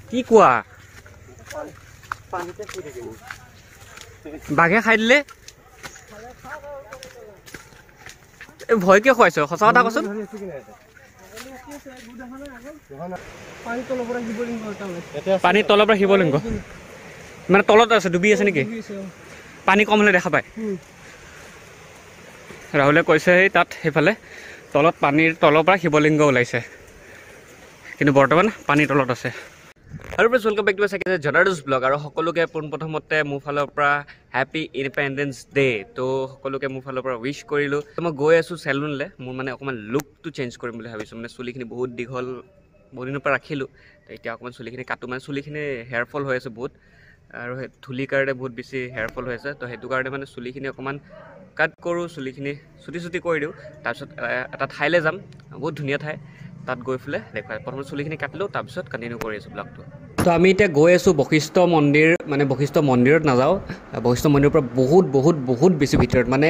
কি কোৱা বাঘে খাই দিলে ভয় কিয় খুৱাইছ সঁচা কথা কচোন পানী তলৰ পৰা শিৱলিংগ মানে তলত আছে ডুবি আছে নেকি পানী কম হ'লে দেখা পায় ৰাহুলে কৈছে সেই তাত সেইফালে তলত পানীৰ তলৰ পৰা শিৱলিংগ ওলাইছে কিন্তু বৰ্তমান পানীৰ তলত আছে আৰু please welcome back to my জনাৰ্ডছ ব্লগ আৰু সকলোকে পোনপ্ৰথমতে মোৰ ফালৰ পৰা হেপী ইণ্ডিপেণ্ডেন্স ডে তো সকলোকে মোৰ ফালৰ পৰা উইশ কৰিলোঁ মই গৈ আছোঁ চেলুনলৈ মোৰ মানে অকণমান লুকটো চেঞ্জ কৰিম বুলি ভাবিছোঁ মানে চুলিখিনি বহুত দীঘল বহুত দিনৰ পৰা ৰাখিলোঁ তো এতিয়া অকণমান চুলিখিনি কাটো মানে চুলিখিনি হেয়াৰ ফল হৈ আছে বহুত আৰু সেই ধূলিৰ কাৰণে বহুত বেছি হেয়াৰ ফল হৈ আছে তো সেইটো কাৰণে মানে চুলিখিনি অকণমান কাট কৰোঁ চুলিখিনি চুটি কৰি দিওঁ তাৰপিছত এটা ঠাইলৈ যাম বহুত ধুনীয়া ঠাই তাত গৈ পেলাই দেখুৱাই প্ৰথমে চুলিখিনি কাটিলোঁ তাৰপিছত কণ্টিনিউ কৰি আছোঁ ব্লগটো তো আমি এতিয়া গৈ আছোঁ বশিষ্ঠ মন্দিৰ মানে বশিষ্ঠ মন্দিৰত নাযাওঁ বশিষ্ঠ মন্দিৰৰ পৰা বহুত বেছি ভিতৰত মানে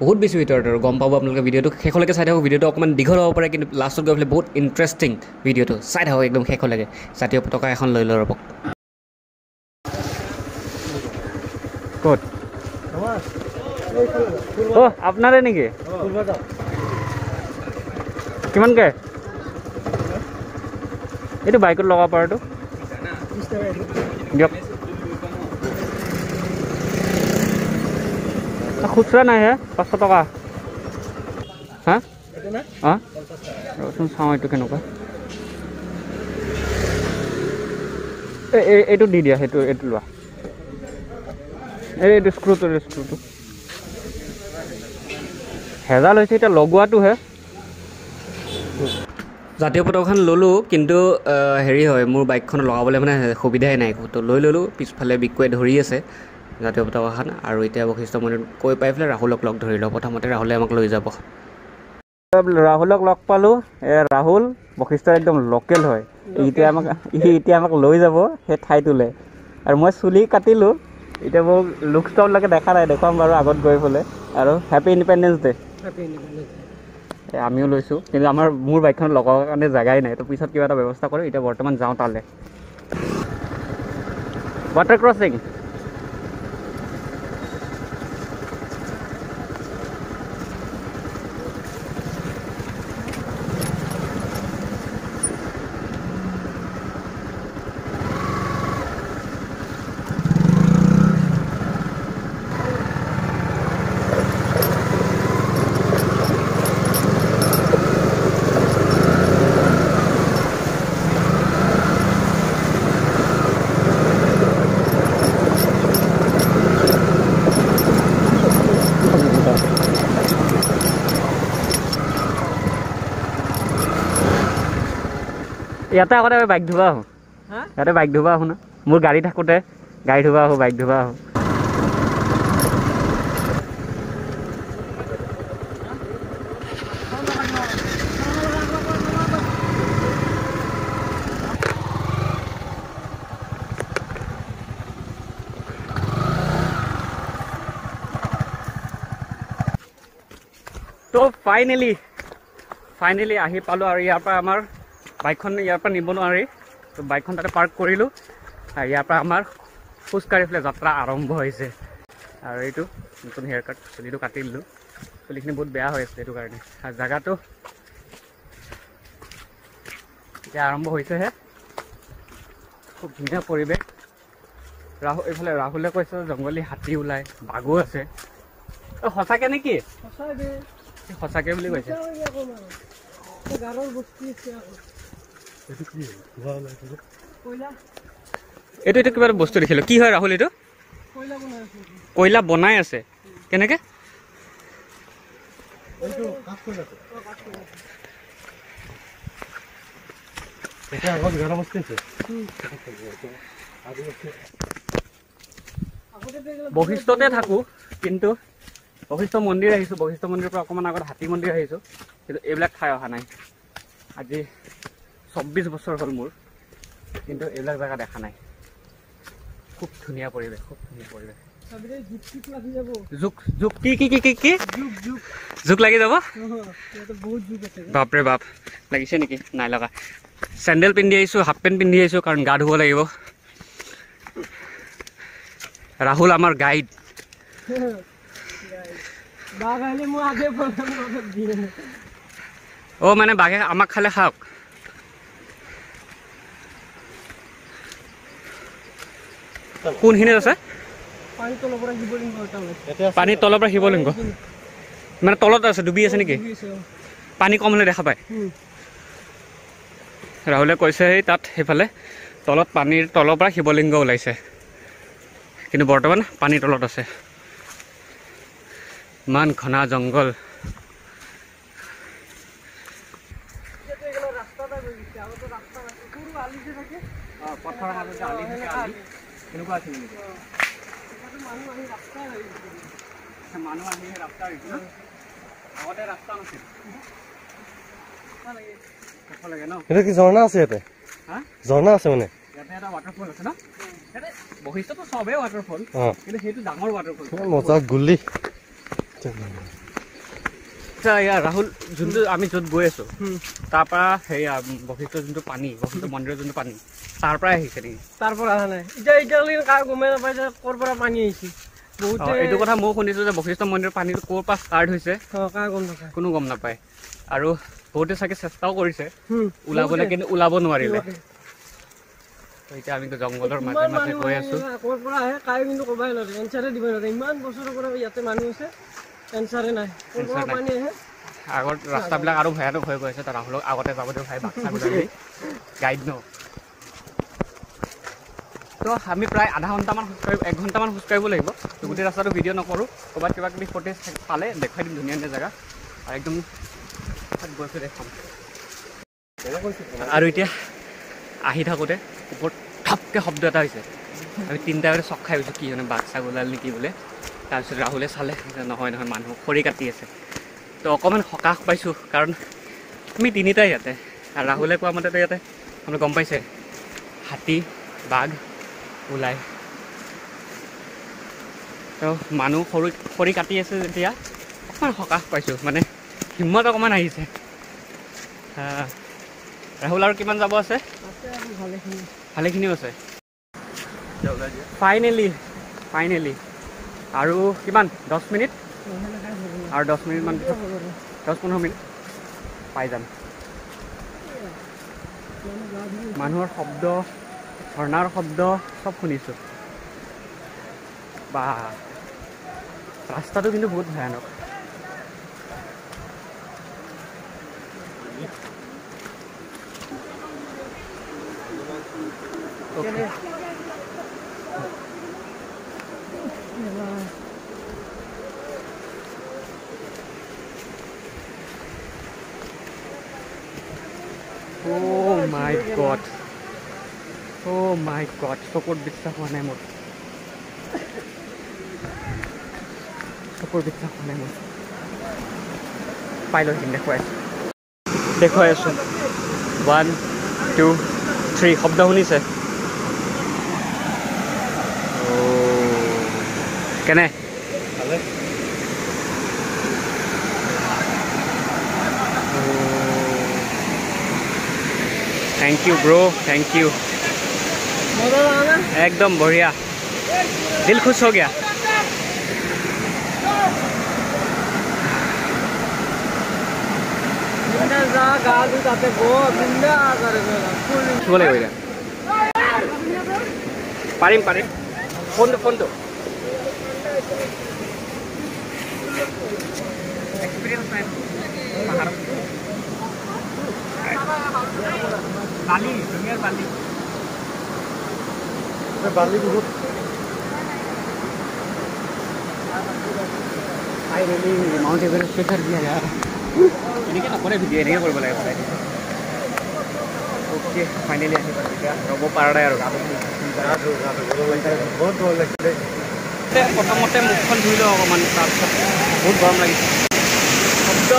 বহুত বেছি ভিতৰত আৰু গম পাব আপোনালোকে ভিডিঅ'টো শেষলৈকে চাই থাকক ভিডিঅ'টো অকণমান দীঘল হ'ব পাৰে কিন্তু লাষ্টত গৈ পেলাই বহুত ইণ্টাৰেষ্টিং ভিডিঅ'টো চাই থাকক একদম শেষলৈকে জাতীয় পতাকা এখন লৈ ৰ'ব ক'ত অ' আপোনাৰে নেকি কিমানকৈ এইটো বাইকত লগাব পৰাটো দিয়ক খুচুৰা নাই হে 500 টকা হা অঁ ৰচোন চাওঁ এইটো কেনেকুৱা এইটো দি দিয়া সেইটো এইটো লোৱা এইটো স্ক্ৰুটো হেজাল হৈছে এতিয়া লগোৱাটোহে জাতীয় পতাকাখন ল'লোঁ কিন্তু হেৰি হয় মোৰ বাইকখন লগাবলৈ মানে সুবিধাই নাই তো লৈ ল'লোঁ পিছফালে বিকুৱে ধৰি আছে জাতীয় পতাকাখন আৰু এতিয়া বশিষ্ঠ মন্দিৰত কৈ পাই পেলাই ৰাহুলক লগ ধৰিলোঁ প্ৰথমতে ৰাহুলে আমাক লৈ যাব ৰাহুলক লগ পালোঁ ৰাহুল বশিষ্ঠৰ একদম লোকেল হয় এতিয়া আমাক লৈ যাব সেই ঠাইটোলৈ আৰু মই চুলি কাটিলোঁ এতিয়া মোক লুক ষ্টললৈকে দেখা নাই দেখুৱাম বাৰু আগত গৈ পেলাই আৰু হেপী ইণ্ডিপেণ্ডেন্স ডে আমিও লৈছোঁ কিন্তু মোৰ বাইকখন লগাবৰ কাৰণে জেগাই নাই তো পিছত কিবা এটা ব্যৱস্থা কৰোঁ এতিয়া বৰ্তমান যাওঁ তালৈ ৱাটাৰ ক্ৰছিং ইয়াতে আগতে আমি বাইক ধুব আহোঁ ইয়াতে বাইক ধুব আহোঁ না মোৰ গাড়ী থাকোঁতে গাড়ী ধুব আহোঁ বাইক ধুব আহোঁ তো ফাইনেলি আহি পালোঁ আৰু ইয়াৰ পৰা আমাৰ বাইকখন ইয়াৰ পৰা নিব নোৱাৰি তো বাইকখন তাতে পাৰ্ক কৰিলোঁ আৰু ইয়াৰ পৰা আমাৰ খোজকাঢ়ি পেলাই যাত্ৰা আৰম্ভ হৈছে আৰু এইটো নতুন হেয়াৰ কাট চুলিটো কাটি দিলোঁ চুলিখিনি বহুত বেয়া হৈ আছে সেইটো কাৰণে আৰু জেগাটো এতিয়া আৰম্ভ হৈছেহে খুব ধুনীয়া পৰিৱেশ এইফালে ৰাহুলে কৈছে জংঘলী হাতী ওলায় বাঘো আছে সঁচাকৈ নেকি সঁচাকৈ বুলি কৈছে এইটো কিবা এটা বস্তু দেখিলোঁ কি হয় ৰাহুল এইটো কয়লা বনাই আছে কেনেকৈ বশিষ্ঠতে থাকোঁ কিন্তু বশিষ্ঠ মন্দিৰ আহিছোঁ বশিষ্ঠ মন্দিৰৰ পৰা অকণমান আগত হাতী মন্দিৰ আহিছোঁ কিন্তু এইবিলাক ঠাই অহা নাই আজি 24 বছৰ হ'ল মোৰ কিন্তু এইবিলাক জেগা দেখা নাই খুব ধুনীয়া পৰিৱেশ জোক লাগি যাব বাপৰে বাপ লাগিছে নেকি নাই লগা চেণ্ডেল পিন্ধি আহিছোঁ, হাফ পেণ্ট পিন্ধি আহিছোঁ কাৰণ গা ধুব লাগিব। ৰাহুল আমাৰ গাইড। অ' মানে বাঘে আমাক খালে খাওক। কোনখিনিত আছে? পানীৰ তলৰ পৰা শিৱলিংগ মানে তলত আছে, ডুবি আছে নেকি? পানী কম হ'লে দেখা পায়। ৰাহুলে কৈছে সেই তাত সেইফালে তলত পানীৰ তলৰ পৰা শিৱলিংগ ওলাইছে, কিন্তু বৰ্তমান পানীৰ তলত আছে। ইমান ঘনা জংঘল। এটা কি ঝৰ্ণা আছে ইয়াতে? ঝৰ্ণা আছে মানে ইয়াতে এটা ৱাটাৰফল আছে ন? বশিষ্ঠটো চবেই ৱাটাৰফল, কিন্তু সেইটো ডাঙৰ ৱাটাৰফল। মজা গুলি। ইয়াৰ ৰাহুল যোনটো আমি য'ত গৈ আছো তাৰ পৰা সেয়া বশিষ্ঠৰ যোনটো পানী, বশিষ্ঠ মন্দিৰৰ যোনটো পানী তাৰ পৰাই আহিছে নেকি? তাৰ পৰা অহা নাই। এতিয়া গমেই নাপাই যে ক'ৰ পৰা পানী আহিছে। এইটো কথা ময়ো শুনিছো যে বশিষ্ঠ মন্দিৰৰ পানীটো ক'ৰ পৰা ষ্টাৰ্ট হৈছে কোনো গম নাপায়। আৰু বহুতে চাগে চেষ্টাও কৰিছে ওলাবলৈ, কিন্তু ওলাব নোৱাৰিলে। এতিয়া আমি জংঘলৰ মাজে মাজে গৈ আছো। ক'ৰ পৰা আহে কাই কিন্তু ক'বই নোৱাৰে, এনচাৰে দিব নোৱাৰে। ইমান বছৰৰ পৰা ইয়াতে মানুহ আছে, এনচাৰে নাই। ক'ৰ পৰা পানী আহে? আগত ৰাস্তাবিলাক আৰু ভয়ানক হৈ গৈ আছে। তাৰ ৰাহুলক আগতে যাব দিওঁ ভাই, বাচ্চা গুলি গাইড ন। তো আমি প্ৰায় আধা ঘণ্টামান খোজকাঢ়িব, 1 ঘণ্টামান খোজকাঢ়িব লাগিব। তো গোটেই ৰাস্তাটো ভিডিঅ' নকৰোঁ, ক'ৰবাত কিবা কিবি ফুটেজ পালে দেখুৱাই দিম, ধুনীয়া ধুনীয়া জেগা আৰু একদম গৈছোঁ দেখাম। আৰু এতিয়া আহি থাকোঁতে ওপৰত ঠপকৈ শব্দ এটা হৈছে। আমি তিনিটাতে চক খাই গৈছোঁ, কি মানে বাঘ চাঘ ওলাল নেকি বোলে। তাৰপিছত ৰাহুলে চালে, নহয় নহয় মানুহ খৰি কাটি আছে। তো অকণমান সকাহ পাইছোঁ, কাৰণ আমি তিনিটাই ইয়াতে। আৰু ৰাহুলে কোৱা মতেতো ইয়াতে আপুনি গম পাইছে হাতী বাঘ ওলায়। তো মানুহ খৰি কাটি আছে যেতিয়া অকণমান সকাহ পাইছোঁ, মানে হিম্মত অকণমান আহিছে। ৰাহুল আৰু কিমান যাব আছে? ভালেখিনিও আছে। ফাইনেলি আৰু কিমান 10 মিনিট আৰু 10 মিনিটমান পিছত 10-15 মিনিট পাই যাম। মানুহৰ শব্দ, ঝৰ্ণাৰ শব্দ চব শুনিছোঁ। বা ৰাস্তাটো কিন্তু বহুত ভয়ানক। Oh my god, চকুত বিশ্বাস হোৱা নাই মোৰ, চকুৰ বিশ্বাস হোৱা নাই মোৰ। পাই লৈ দেখুৱাই আছোঁ। 1 2 3 শব্দ শুনিছে? কেনে? Thank you bro, thank you. एकदम बढ़िया, दिल खुश हो गया। পাৰিম ফোনটো এক্সপিৰিয়েঞ্চ নাই পাহাৰত। বালি, ধুনীয়াৰ বালি বহুত। ফাইনেলি মাউণ্ট এভাৰেষ্ট শেষ দিয়া যায়। এনেকৈ নকৰে ভিডিঅ', এনেকৈ কৰিব লাগে সদায়। অ'কে, ফাইনেলি আহি পাইছোঁ। এতিয়া ৰ'ব পৰা নাই আৰু বহুত গৰম লাগিছে। প্ৰথমতে মুখখন ধুই লওঁ অকণমান, তাৰপিছত বহুত গৰম লাগিছে। শব্দ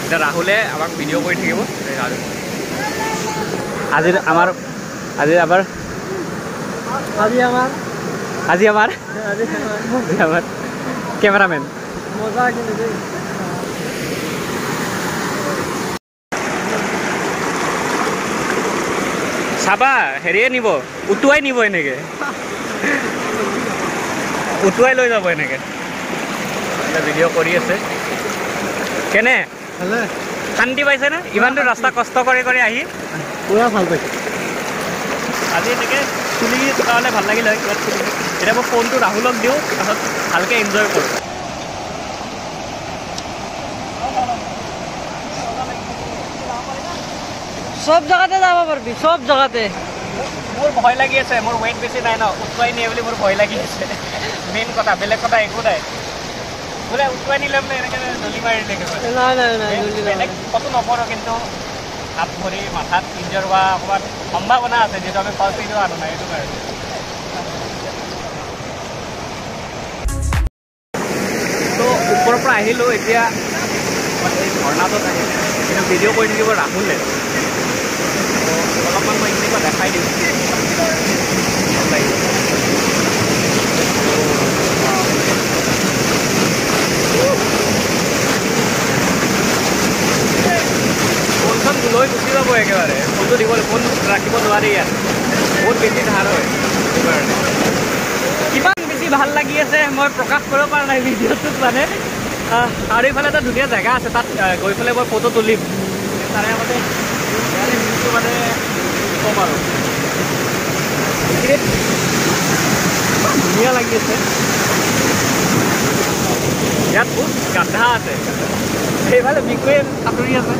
এতিয়া ৰাহুলে আমাক ভিডিঅ' কৰি থাকিব। আজি আমাৰ আজি আমাৰ কেমেৰামেন মজা কিন্তু দেই চাবা হেৰিয়ে নিব উটুৱাই নিব এনেকে উটুৱাই লৈ যাব এনেকে ভিডিঅ' কৰি আছে কেনে শান্তি পাইছে না ইমানটো ৰাস্তা কষ্ট কৰি কৰি আহি পুৰা ভাল পাইছে আজি এনেকে চুলি থকা হ'লে ভাল লাগিল হয় এতিয়া মই ফোনটো ৰাহুলক দিওঁ তাৰপিছত ভালকৈ এনজয় কৰোঁ সব জায়গাতে যাব পাৰবি সব জায়গাতে মোৰ ভয় লাগি আছে মোৰ ৱেইট বেছি নাই ন উঠুৱাই নিয়ে বুলি মোৰ ভয় লাগি আছে মেইন কথা বেলেগ কথা একো নাই বোলে উঠুৱাই নিলে মানে এনেকৈ দলি মাৰি দিলে নাই নাই নাই বেলেগ কতো নপৰোঁ কিন্তু হাত ভৰি মাথাত ইনজৰ হোৱা অকণমান সম্ভাৱনা আছে যিহেতু আমি ফাৰ্ষ্ট এইটো আনো নাই এইটো কাৰণে তো ওপৰৰ পৰা আহিলোঁ এতিয়া এই ঝৰ্ণাটোত আহিলে কিন্তু ভিডিঅ' কৰি থাকিব ৰাহুলে অলপমান মই এইখিনি দেখাই দিওঁ ফোনখন লৈ গুচি যাব একেবাৰে ফোনটো দিবলৈ ফোন ৰাখিব নোৱাৰি ইয়াত বহুত বেছি ধাৰ হয় সেইকাৰণে কিমান বেছি ভাল লাগি আছে মই প্ৰকাশ কৰিব পৰা নাই ভিডিঅ'টোত মানে আৰু এইফালে এটা ধুনীয়া জেগা আছে তাত গৈ পেলাই মই ফটো তুলিম তাৰে আগতে ইয়াৰে ভিউটো মানে কম আৰু ধুনীয়া লাগি আছে ইয়াত বহুত গাধা আছে সেইফালে বিকুৱে সাঁতুৰি আছে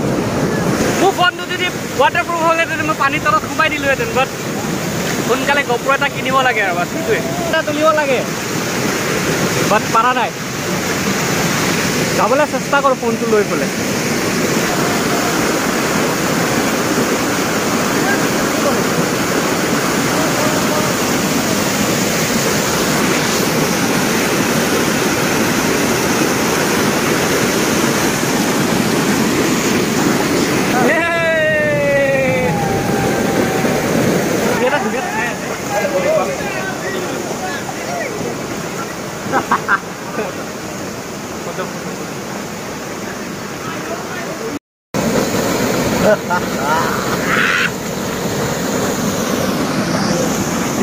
মোৰ ফোনটো যদি ৱাটাৰপ্ৰুফ হ'লেহেঁতেন মই পানীৰ তলত সোমাই দিলোঁহেঁতেন বাট সোনকালে গপ্ৰ এটা কিনিব লাগে আৰু বাছ সেইটোৱে এটা তুলিব লাগে বাট পাৰা নাই যাবলৈ চেষ্টা কৰোঁ ফোনটো লৈ পেলাই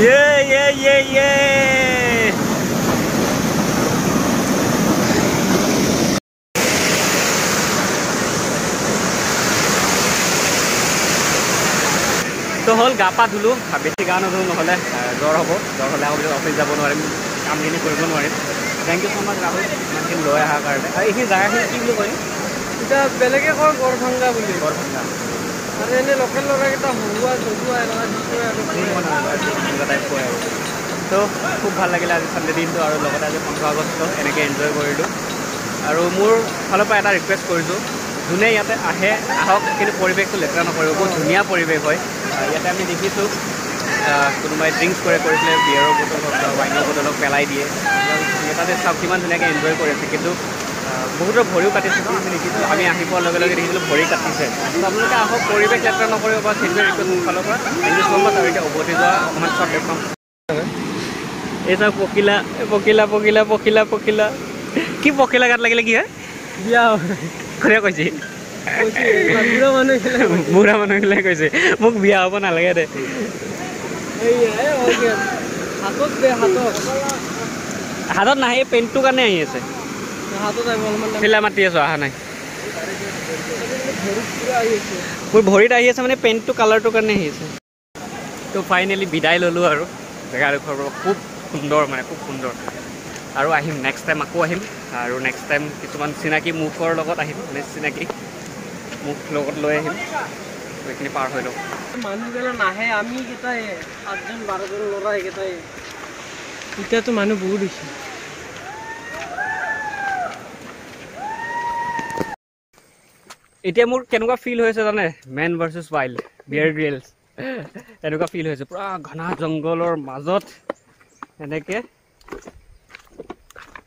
Yeah. তো হ'ল গা পা ধুলোঁ বেছি গা নুধুলোঁ নহ'লে জ্বৰ হ'ব জ্বৰ হ'লে আকৌ অফিচ যাব নোৱাৰিম কামখিনি কৰিব নোৱাৰিম থেংক ইউ ছ' মাছ ৰাহুল ইমানখিনি লৈ অহাৰ কাৰণে আৰু এইখিনি জেগাখিনি কি বুলি কয় এতিয়া বেলেগে কয় গড়ভংগা বুলি গড়ভংগা আৰু এনেই লোকেল ল'ৰাকেইটা হৰুৱা জৰুৱা এনেকুৱা টাইপ কয় আৰু তো খুব ভাল লাগিলে আজি চানডে দিনটো আৰু লগতে আজি 15 আগষ্ট এনেকৈ এনজয় কৰিলোঁ আৰু মোৰ ফালৰ পৰা এটা ৰিকুৱেষ্ট কৰিছোঁ যোনে ইয়াতে আহক কিন্তু পৰিৱেশটো লেতেৰা নকৰিব বহুত ধুনীয়া পৰিৱেশ হয় ইয়াতে আমি দেখিছোঁ কোনোবাই ড্ৰিংকছ কৰি পেলাই বিয়েৰৰ বটল হওক বা ৱাইনৰ বটল হওক পেলাই দিয়ে তাতে চাওক কিমান ধুনীয়াকৈ এনজয় কৰি আছে কিন্তু বহুতৰ ভৰিও কাটিছে আমি দেখিছোঁ আমি আহি পোৱাৰ লগে লগে দেখিছিলোঁ ভৰি কাটিছে আপোনালোকে আহক পৰিৱেশ লেতেৰা নকৰিব বা সেইটোৱে ৰিকুৱেষ্ট মোৰ ফালৰ পৰা থেংক ইউ ছ' মাছ আৰু এতিয়া উভতি যোৱা অকণমান শ্বৰ্ট দেখুৱাম এই চাওক পখিলা পখিলা পখিলা পখিলা পখিলা কি পখিলা গাত লাগিলে কি হয় বিয়া কোনে কৈছে বুঢ়া মানুহগিলাই কৈছে মোক বিয়া হ'ব নালাগে দে হাতত নাহে পেণ্টটোৰ কাৰণে আহি আছে চিলা মাতি আছোঁ অহা নাই মোৰ ভৰিত আহি আছে মানে পেণ্টটো কালাৰটোৰ কাৰণে আহি আছে তো ফাইনেলি বিদায় ল'লোঁ আৰু জেগাডোখৰ পৰা খুব সুন্দৰ মানে খুব সুন্দৰ আৰু আহিম নেক্সট টাইম আকৌ আহিম আৰু নেক্সট টাইম কিছুমান চিনাকি মুখৰ লগত আহিম মানে চিনাকি মুখ লগত লৈ আহিম এইখিনি পাৰ হৈ লওক মানুহবিলাক নাহে আমি কেইটাই 7জন 12জন ল'ৰা এইকেইটাই এতিয়াতো মানুহ বহুত হৈছে এতিয়া মোৰ কেনেকুৱা ফিল হৈছে জানে মেন ভাৰ্চেছ ৱাইল্ড বিয়াৰ গ্ৰিলছ এনেকুৱা ফিল হৈছে পুৰা ঘনা জংঘলৰ মাজত এনেকৈ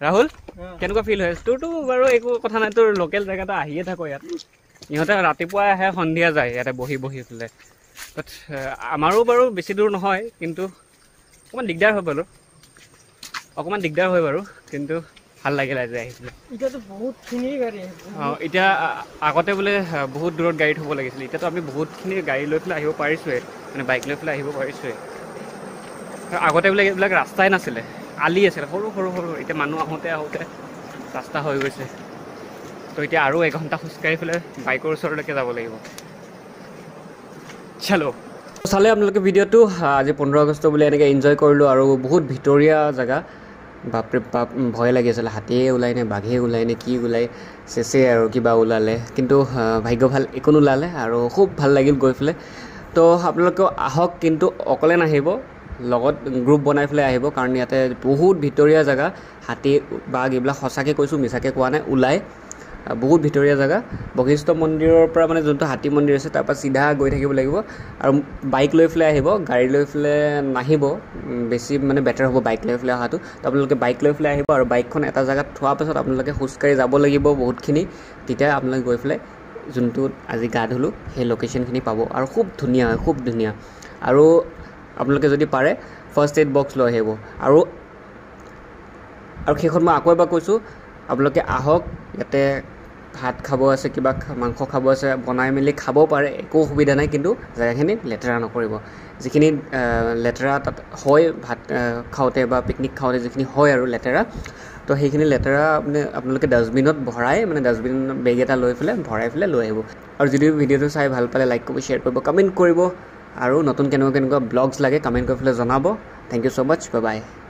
ৰাহুল কেনেকুৱা ফিল হৈ আছে তোৰতো বাৰু একো কথা নাই তোৰ লোকেল জেগাতে আহিয়ে থাকো ইয়াত ইহঁতে ৰাতিপুৱাই আহে সন্ধিয়া যায় ইয়াতে বহি বহি পেলাই বাট আমাৰো বাৰু বেছি দূৰ নহয় কিন্তু অকণমান দিগদাৰ হয় বাৰু কিন্তু ভাল লাগিল আজি আহি পেলাই এতিয়াতো বহুতখিনি গাড়ী এতিয়া আগতে বোলে বহুত দূৰত গাড়ী থ'ব লাগিছিল এতিয়াতো আমি বহুতখিনি গাড়ী লৈ পেলাই আহিব পাৰিছোঁৱে মানে বাইক লৈ পেলাই আহিব পাৰিছোঁৱে আগতে বোলে এইবিলাক ৰাস্তাই নাছিলে আলি আছিলে সৰু সৰু সৰু এতিয়া মানুহ আহোঁতে ৰাস্তা হৈ গৈছে তো এতিয়া আৰু এঘণ্টা খোজকাঢ়ি পেলাই বাইকৰ ওচৰলৈকে যাব লাগিব চলো চালে আপোনালোকে ভিডিঅ'টো আজি 15 আগষ্ট বুলি এনেকৈ এনজয় কৰিলোঁ আৰু বহুত ভিতৰীয়া জেগা বাপৰে বাপ ভয় লাগি আছিলে হাতীয়ে ওলাই নে বাঘে ওলাই নে কি ওলাই চেচে আৰু কিবা ওলালে কিন্তু ভাগ্য ভাল একো নোলালে আৰু খুব ভাল লাগিল গৈ পেলাই তো আপোনালোকেও আহক কিন্তু অকলে নাহিব লগত গ্ৰুপ বনাই পেলাই আহিব কাৰণ ইয়াতে বহুত ভিতৰীয়া জেগা হাতী বাঘ এইবিলাক সঁচাকৈ কৈছোঁ মিছাকৈ কোৱা নাই ওলাই বহুত ভিতৰীয়া জেগা বশিষ্ঠ মন্দিৰৰ পৰা মানে যোনটো হাতী মন্দিৰ আছে তাৰপৰা চিধা গৈ থাকিব লাগিব আৰু বাইক লৈ পেলাই আহিব গাড়ী লৈ পেলাই নাহিব বেছি মানে বেটাৰ হ'ব বাইক লৈ পেলাই অহাটো তো আপোনালোকে বাইক লৈ পেলাই আহিব আৰু বাইকখন এটা জেগাত থোৱাৰ পাছত আপোনালোকে খোজকাঢ়ি যাব লাগিব বহুতখিনি তেতিয়া আপোনালোকে গৈ পেলাই যোনটো আজি গা ধুলোঁ সেই লোকেশ্যনখিনি পাব আৰু খুব ধুনীয়া হয় খুব ধুনীয়া আৰু আপোনালোকে যদি পাৰে ফাৰ্ষ্ট এইড বক্স লৈ আহিব আৰু শেষত মই আকৌ এবাৰ কৈছোঁ আপোনালোকে আহক ইয়াতে ভাত খাব আছে কিবা মাংস খাব আছে বনাই মেলি খাব পাৰে একো অসুবিধা নাই কিন্তু জেগাখিনি লেতেৰা নকৰিব যিখিনি লেতেৰা তাত হয় ভাত খাওঁতে বা পিকনিক খাওঁতে যিখিনি হয় আৰু লেতেৰা তো সেইখিনি লেতেৰা আপোনালোকে ডাষ্টবিনত ভৰাই মানে ডাষ্টবিন বেগ এটা লৈ পেলাই ভৰাই পেলাই লৈ আহিব আৰু যদি ভিডিঅ'টো চাই ভাল পালে লাইক কৰিব শ্বেয়াৰ কৰিব কমেণ্ট কৰিব আৰু নতুন কেনেকুৱা ব্লগছ লাগে কমেণ্ট কৰি পেলাই জনাব thank you so' much bye bye